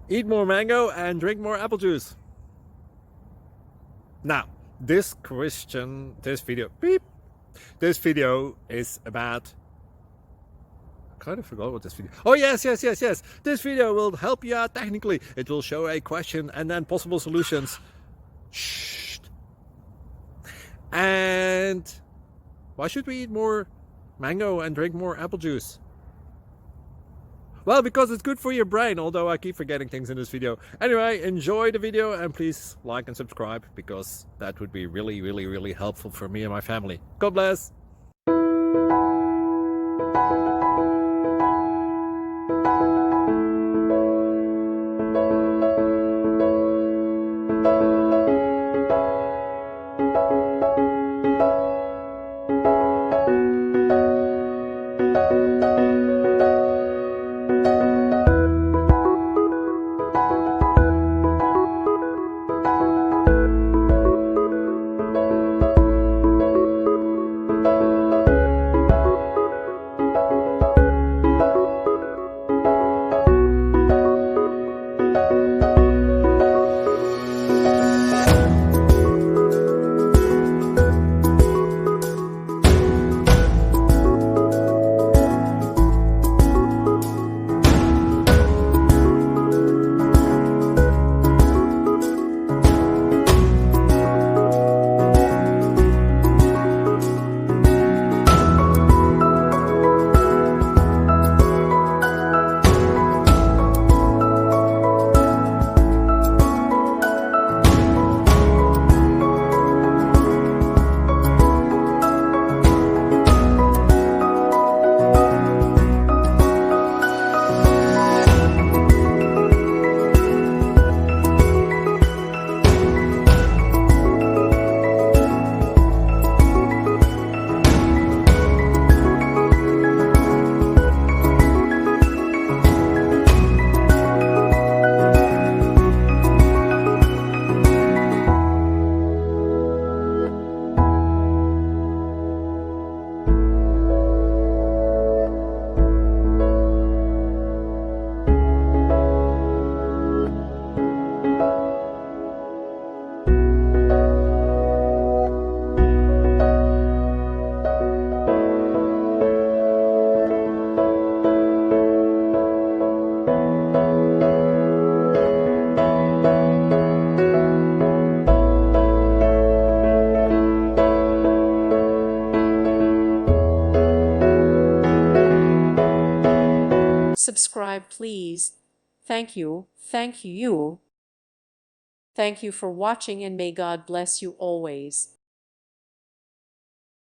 Eat more mango and drink more apple juice. Now, this video is about, I kind of forgot what this video. Oh, yes. This video will help you out technically. It will show a question and then possible solutions. Shh. And why should we eat more mango and drink more apple juice? Well, because it's good for your brain, although I keep forgetting things in this video. Anyway, enjoy the video and please like and subscribe, because that would be really helpful for me and my family. God bless! Subscribe, please. Thank you. Thank you. Thank you for watching, and may God bless you always.